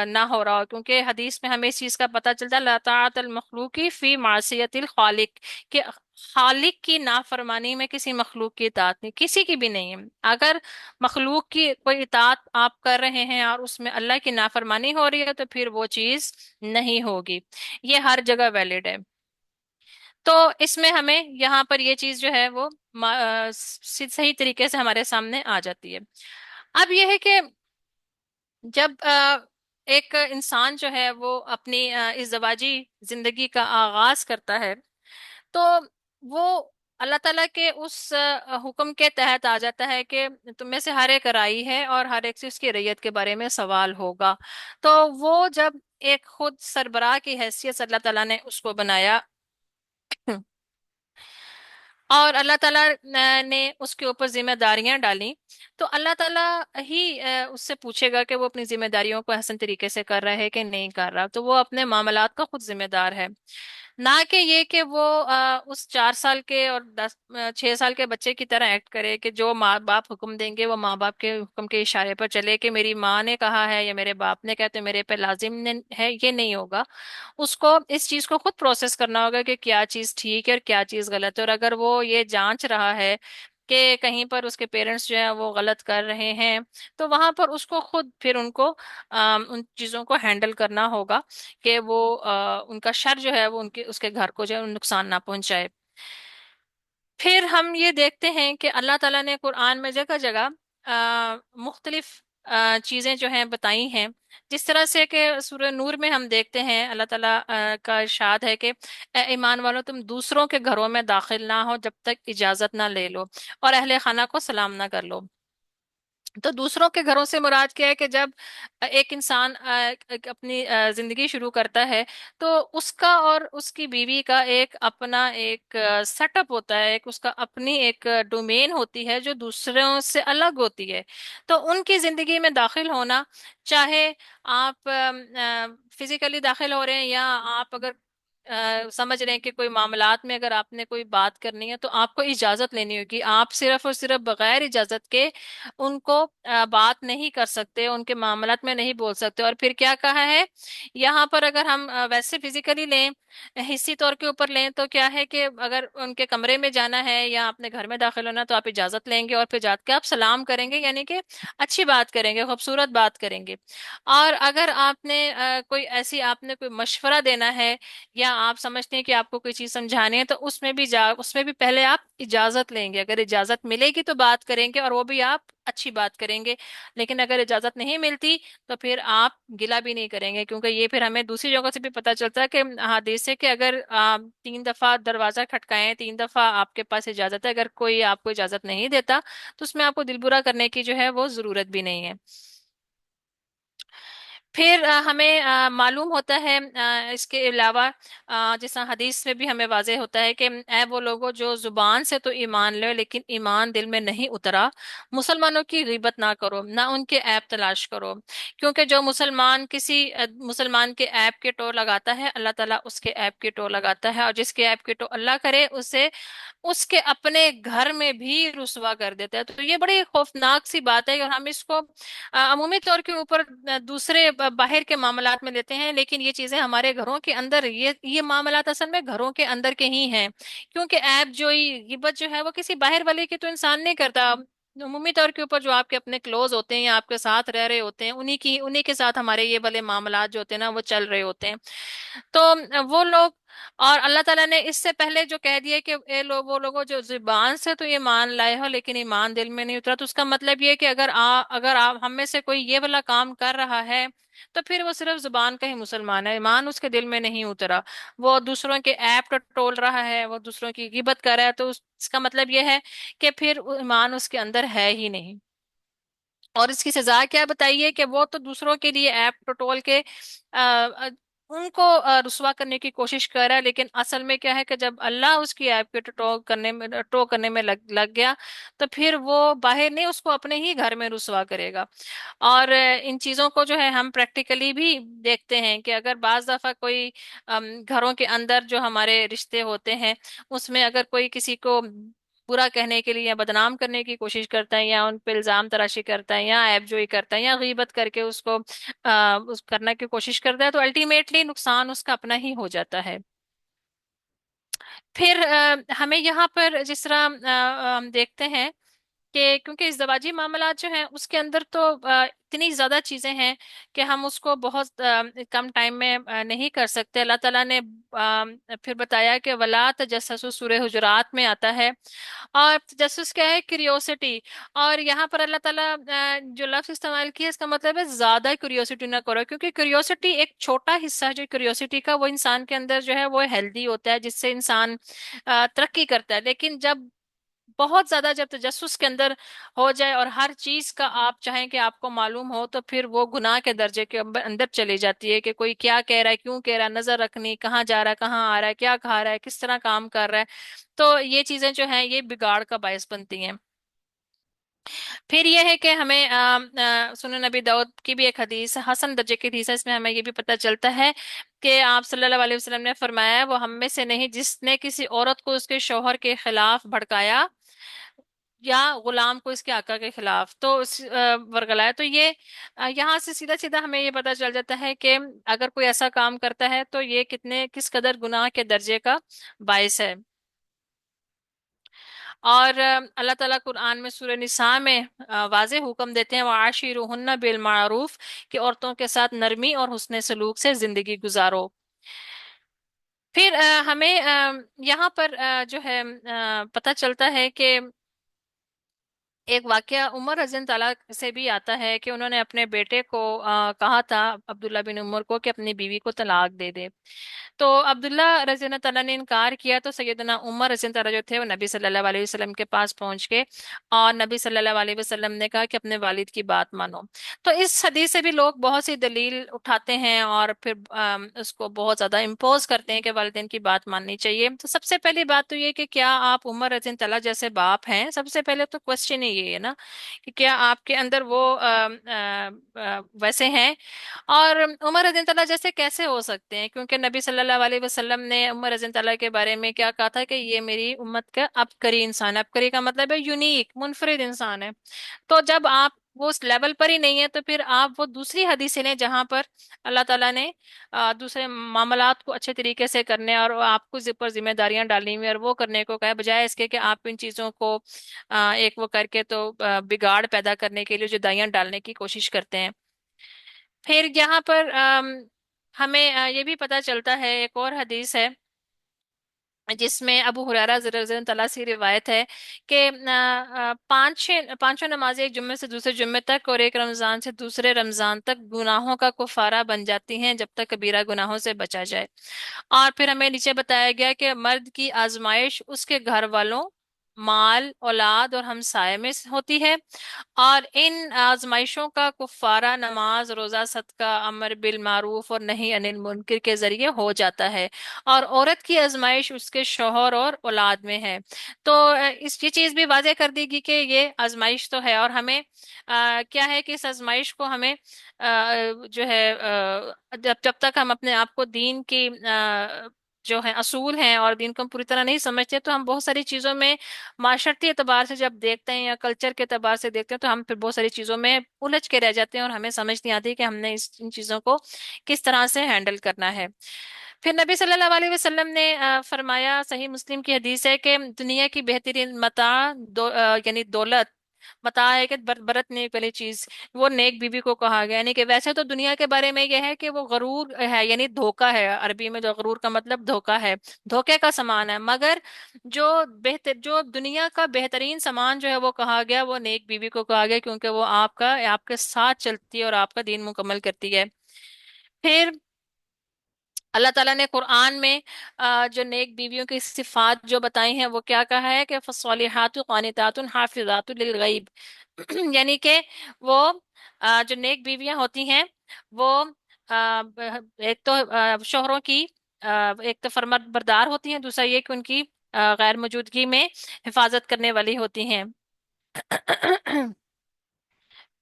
نہ ہو رہا ہو، کیونکہ حدیث میں ہمیں اس چیز کا پتہ چلتا ہے لا طاعت المخلوقی فی معصیت الخالق، کہ خالق کی نافرمانی میں کسی مخلوق کی اطاعت نہیں، کسی کی بھی نہیں ہے۔ اگر مخلوق کی کوئی اطاعت آپ کر رہے ہیں اور اس میں اللہ کی نافرمانی ہو رہی ہے تو پھر وہ چیز نہیں ہوگی، یہ ہر جگہ ویلڈ ہے۔ تو اس میں ہمیں یہاں پر یہ چیز جو ہے وہ صحیح طریقے سے ہمارے سامنے آ جاتی ہے۔ اب یہ ہے کہ جب ایک انسان جو ہے وہ اپنی ازدواجی زندگی کا آغاز کرتا ہے، تو وہ اللہ تعالیٰ کے اس حکم کے تحت آ جاتا ہے کہ تم میں سے ہر ایک رائی ہے اور ہر ایک سے اس کی ریت کے بارے میں سوال ہوگا۔ تو وہ جب ایک خود سربراہ کی حیثیت سے اللہ تعالیٰ نے اس کو بنایا، اور اللہ تعالیٰ نے اس کے اوپر ذمہ داریاں ڈالی، تو اللہ تعالیٰ ہی اس سے پوچھے گا کہ وہ اپنی ذمہ داریوں کو احسن طریقے سے کر رہا ہے کہ نہیں کر رہا۔ تو وہ اپنے معاملات کا خود ذمہ دار ہے، نہ کہ یہ کہ وہ اس 4 سال کے اور 6 سال کے بچے کی طرح ایکٹ کرے کہ جو ماں باپ حکم دیں گے وہ ماں باپ کے حکم کے اشارے پر چلے، کہ میری ماں نے کہا ہے یا میرے باپ نے کہا تو میرے پہ لازم ہے، یہ نہیں ہوگا۔ اس کو اس چیز کو خود پروسیس کرنا ہوگا کہ کیا چیز ٹھیک ہے اور کیا چیز غلط ہے، اور اگر وہ یہ جانچ رہا ہے کہ کہیں پر اس کے پیرنٹس جو ہیں وہ غلط کر رہے ہیں، تو وہاں پر اس کو خود پھر ان کو ان چیزوں کو ہینڈل کرنا ہوگا کہ وہ ان کا شر جو ہے وہ ان کے اس کے گھر کو جو ہے نقصان نہ پہنچائے۔ پھر ہم یہ دیکھتے ہیں کہ اللہ تعالیٰ نے قرآن میں جگہ جگہ مختلف چیزیں جو ہیں بتائی ہیں، جس طرح سے کہ سورہ نور میں ہم دیکھتے ہیں اللہ تعالیٰ کا ارشاد ہے کہ اے ایمان والو، تم دوسروں کے گھروں میں داخل نہ ہو جب تک اجازت نہ لے لو، اور اہل خانہ کو سلام نہ کر لو۔ تو دوسروں کے گھروں سے مراد کیا ہے کہ جب ایک انسان اپنی زندگی شروع کرتا ہے، تو اس کا اور اس کی بیوی کا ایک اپنا ایک سیٹ اپ ہوتا ہے، ایک اس کا اپنی ایک ڈومین ہوتی ہے جو دوسروں سے الگ ہوتی ہے۔ تو ان کی زندگی میں داخل ہونا، چاہے آپ فزیکلی داخل ہو رہے ہیں یا آپ اگر سمجھ رہے ہیں کہ کوئی معاملات میں اگر آپ نے کوئی بات کرنی ہے تو آپ کو اجازت لینی ہوگی، آپ صرف اور صرف بغیر اجازت کے ان کو بات نہیں کر سکتے، ان کے معاملات میں نہیں بول سکتے۔ اور پھر کیا کہا ہے یہاں پر، اگر ہم ویسے فزیکلی لیں، حصی طور کے اوپر لیں، تو کیا ہے کہ اگر ان کے کمرے میں جانا ہے یا اپنے گھر میں داخل ہونا تو آپ اجازت لیں گے، اور پھر جا کے آپ سلام کریں گے، یعنی کہ اچھی بات کریں گے، خوبصورت بات کریں گے۔ اور اگر آپ نے آپ نے کوئی مشورہ دینا ہے یا آپ سمجھتے ہیں کہ آپ کو کوئی چیز سمجھانی ہے، تو اس میں بھی پہلے آپ اجازت لیں گے۔ اگر اجازت ملے گی تو بات کریں گے، اور وہ بھی آپ اچھی بات کریں گے۔ لیکن اگر اجازت نہیں ملتی تو پھر آپ گلہ بھی نہیں کریں گے، کیونکہ یہ پھر ہمیں دوسری جگہوں سے بھی پتہ چلتا ہے کہ حدیث سے کہ اگر آپ 3 دفعہ دروازہ کھٹکائیں، 3 دفعہ آپ کے پاس اجازت ہے، اگر کوئی آپ کو اجازت نہیں دیتا تو اس میں آپ کو دل برا کرنے کی جو ہے وہ ضرورت بھی نہیں ہے۔ پھر ہمیں معلوم ہوتا ہے اس کے علاوہ جیسا حدیث میں بھی ہمیں واضح ہوتا ہے کہ اے وہ لوگوں جو زبان سے تو ایمان لو لیکن ایمان دل میں نہیں اترا، مسلمانوں کی غیبت نہ کرو، نہ ان کے عیب تلاش کرو، کیونکہ جو مسلمان کسی مسلمان کے عیب کے ٹو لگاتا ہے، اللہ تعالیٰ اس کے عیب کے ٹو لگاتا ہے، اور جس کے عیب کے ٹو اللہ کرے اسے اس کے اپنے گھر میں بھی رسوا کر دیتا ہے۔ تو یہ بڑی خوفناک سی بات ہے، اور ہم اس کو عمومی طور کے اوپر دوسرے باہر کے معاملات میں لیتے ہیں، لیکن یہ چیزیں ہمارے گھروں کے اندر، یہ معاملات اصل میں گھروں کے اندر کے ہی ہیں، کیونکہ عیب جوئی غیبت جو ہے وہ کسی باہر والے کی تو انسان نہیں کرتا۔ عمومی طور کے اوپر جو آپ کے اپنے کلوز ہوتے ہیں یا آپ کے ساتھ رہ رہے ہوتے ہیں، انہی کے ساتھ ہمارے یہ بھلے معاملات جو ہوتے ہیں نا وہ چل رہے ہوتے ہیں۔ تو وہ لوگ، اور اللہ تعالیٰ نے اس سے پہلے جو کہہ دیا کہ اے لوگ وہ لوگوں جو زبان سے تو ایمان لائے ہو لیکن ایمان دل میں نہیں اترا، تو اس کا مطلب یہ کہ اگر آپ ہم میں سے کوئی یہ والا کام کر رہا ہے تو پھر وہ صرف زبان کا ہی مسلمان ہے، ایمان اس کے دل میں نہیں اترا، وہ دوسروں کے ایپ ٹول رہا ہے، وہ دوسروں کی غیبت کر رہا ہے، تو اس کا مطلب یہ ہے کہ پھر ایمان اس کے اندر ہے ہی نہیں۔ اور اس کی سزا کیا بتائیے کہ وہ تو دوسروں کے لیے ایپ ٹٹول کے آ، آ، ان کو رسوا کرنے کی کوشش کر رہا ہے، لیکن اصل میں کیا ہے کہ جب اللہ اس کی ایپ کے ٹو کرنے میں لگ گیا تو پھر وہ باہر نہیں، اس کو اپنے ہی گھر میں رسوا کرے گا۔ اور ان چیزوں کو جو ہے ہم پریکٹیکلی بھی دیکھتے ہیں کہ اگر بعض دفعہ کوئی گھروں کے اندر جو ہمارے رشتے ہوتے ہیں اس میں اگر کوئی کسی کو برا کہنے کے لیے یا بدنام کرنے کی کوشش کرتا ہے یا ان پہ الزام تراشی کرتا ہے یا عیب جوئی کرتا ہے یا غیبت کر کے اس کو کرنے کی کوشش کرتا ہے، تو الٹیمیٹلی نقصان اس کا اپنا ہی ہو جاتا ہے۔ پھر ہمیں یہاں پر جس طرح ہم دیکھتے ہیں کہ کیونککہ ازدواجی معاملات جو ہیں اس کے اندر تو اتنی زیادہ چیزیں ہیں کہ ہم اس کو بہت کم ٹائم میں نہیں کر سکتے. اللہ تعالیٰ نے پھر بتایا کہ ولا تجسسوا، سورہ حجرات میں آتا ہے. اور تجسس کیا ہے؟ کیوریوسٹی. اور یہاں پر اللہ تعالیٰ جو لفظ استعمال کیا اس کا مطلب ہے زیادہ کیوریوسٹی نہ کرو، کیونکہ کیوریوسٹی ایک چھوٹا حصہ ہے جو کیوریوسٹی کا، وہ انسان کے اندر جو ہے وہ ہیلدی ہوتا ہے، جس سے انسان ترقی کرتا ہے. لیکن جب بہت زیادہ جب تجسس کے اندر ہو جائے اور ہر چیز کا آپ چاہیں کہ آپ کو معلوم ہو، تو پھر وہ گناہ کے درجے کے اندر چلی جاتی ہے، کہ کوئی کیا کہہ رہا ہے، کیوں کہہ رہا ہے، نظر رکھنی، کہاں جا رہا ہے، کہاں آ رہا ہے، کیا کھا رہا ہے، کس طرح کام کر رہا ہے. تو یہ چیزیں جو ہیں یہ بگاڑ کا باعث بنتی ہیں. پھر یہ ہے کہ ہمیں سنن نبی داؤد کی بھی ایک حدیث حسن درجے کی حدیث ہے، اس میں ہمیں یہ بھی پتہ چلتا ہے کہ آپ صلی اللہ علیہ وسلم نے فرمایا وہ ہم میں سے نہیں جس نے کسی عورت کو اس کے شوہر کے خلاف بھڑکایا یا غلام کو اس کے آقا کے خلاف تو اس ورگلایا. تو یہ یہاں سے سیدھا سیدھا ہمیں یہ پتہ چل جاتا ہے کہ اگر کوئی ایسا کام کرتا ہے تو یہ کس قدر گناہ کے درجے کا باعث ہے. اور اللہ تعالیٰ قرآن میں سورہ نساء میں واضح حکم دیتے ہیں وعاشروہن بالمعروف، کہ عورتوں کے ساتھ نرمی اور حسن سلوک سے زندگی گزارو. پھر ہمیں یہاں پر جو ہے پتہ چلتا ہے کہ ایک واقعہ عمر رضی اللہ تعالیٰ سے بھی آتا ہے کہ انہوں نے اپنے بیٹے کو کہا تھا عبداللہ بن عمر کو کہ اپنی بیوی کو طلاق دے دے. تو عبداللہ رضی اللہ تعالیٰ نے انکار کیا، تو سیدنا عمر رضی اللہ تعالیٰ جو تھے وہ نبی صلی اللہ علیہ وسلم کے پاس پہنچ کے اور نبی صلی اللہ علیہ وسلم نے کہا کہ اپنے والد کی بات مانو. تو اس حدیث سے بھی لوگ بہت سی دلیل اٹھاتے ہیں اور پھر اس کو بہت زیادہ امپوز کرتے ہیں کہ والدین کی بات ماننی چاہیے. تو سب سے پہلی بات تو یہ کہ کیا آپ عمر رضی اللہ تعالیٰ جیسے باپ ہیں؟ سب سے پہلے تو کوشچن ہی یہ ہے نا کہ کیا آپ کے اندر وہ ویسے ہیں. اور عمر رضی اللہ عنہ جیسے کیسے ہو سکتے ہیں؟ کیونکہ نبی صلی اللہ علیہ وسلم نے عمر رضی اللہ عنہ کے بارے میں کیا کہا تھا کہ یہ میری امت کا عبقری انسان ہے. عبقری کا مطلب ہے یونیک، منفرد انسان ہے. تو جب آپ وہ اس لیول پر ہی نہیں ہے تو پھر آپ وہ دوسری حدیثیں لیں جہاں پر اللہ تعالیٰ نے دوسرے معاملات کو اچھے طریقے سے کرنے اور آپ کو پر ذمہ داریاں ڈالنی ہوئی اور وہ کرنے کو کہا، بجائے اس کے کہ آپ ان چیزوں کو ایک وہ کر کے تو بگاڑ پیدا کرنے کے لیے جدائیاں ڈالنے کی کوشش کرتے ہیں. پھر یہاں پر ہمیں یہ بھی پتہ چلتا ہے، ایک اور حدیث ہے جس میں ابو ہریرہ رضی اللہ تعالیٰ سے روایت ہے کہ پانچوں نمازیں ایک جمعے سے دوسرے جمعے تک اور ایک رمضان سے دوسرے رمضان تک گناہوں کا کفارہ بن جاتی ہیں جب تک کبیرہ گناہوں سے بچا جائے. اور پھر ہمیں نیچے بتایا گیا کہ مرد کی آزمائش اس کے گھر والوں، مال، اولاد اور ہمسائے میں ہوتی ہے، اور ان آزمائشوں کا کفارہ نماز، روزہ، صدقہ، امر بالمعروف اور نہی عن المنکر کے ذریعے ہو جاتا ہے. اور عورت کی آزمائش اس کے شوہر اور اولاد میں ہے. تو اس یہ چیز بھی واضح کر دی گی کہ یہ آزمائش تو ہے، اور ہمیں کیا ہے کہ اس آزمائش کو ہمیں جو ہے جب تک ہم اپنے آپ کو دین کی جو ہے اصول ہیں اور دین کو ہم پوری طرح نہیں سمجھتے تو ہم بہت ساری چیزوں میں معاشرتی اعتبار سے جب دیکھتے ہیں یا کلچر کے اعتبار سے دیکھتے ہیں تو ہم پھر بہت ساری چیزوں میں الجھ کے رہ جاتے ہیں اور ہمیں سمجھ نہیں آتی کہ ہم نے ان چیزوں کو کس طرح سے ہینڈل کرنا ہے. پھر نبی صلی اللہ علیہ وسلم نے فرمایا، صحیح مسلم کی حدیث ہے کہ دنیا کی بہترین متاع یعنی دولت متاع ہے کہ برتنے والی چیز وہ نیک بیوی کو کہا گیا. یعنی کہ ویسے تو دنیا کے بارے میں یہ ہے کہ وہ غرور ہے، یعنی دھوکا ہے. عربی میں جو غرور کا مطلب دھوکا ہے، دھوکے کا سامان ہے. مگر جو دنیا کا بہترین سامان جو ہے وہ کہا گیا وہ نیک بیوی کو کہا گیا، کیونکہ وہ آپ کے ساتھ چلتی ہے اور آپ کا دین مکمل کرتی ہے. پھر اللہ تعالیٰ نے قرآن میں جو نیک بیویوں کی صفات جو بتائی ہیں وہ کیا کہا ہے کہ فَالصَّالِحَاتُ قَانِتَاتٌ حَافِظَاتٌ لِلْغَیْبِ، یعنی کہ وہ جو نیک بیویاں ہوتی ہیں وہ ایک تو شوہروں کی ایک تو فرما بردار ہوتی ہیں، دوسرا یہ کہ ان کی غیر موجودگی میں حفاظت کرنے والی ہوتی ہیں.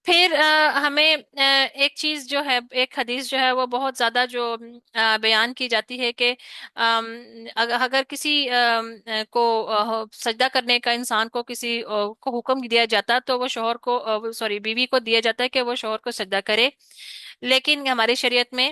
پھر ہمیں ایک چیز جو ہے، ایک حدیث جو ہے وہ بہت زیادہ جو بیان کی جاتی ہے کہ اگر کسی کو سجدہ کرنے کا انسان کو کسی کو حکم دیا جاتا تو وہ شوہر کو سوری بیوی کو دیا جاتا ہے کہ وہ شوہر کو سجدہ کرے. لیکن ہماری شریعت میں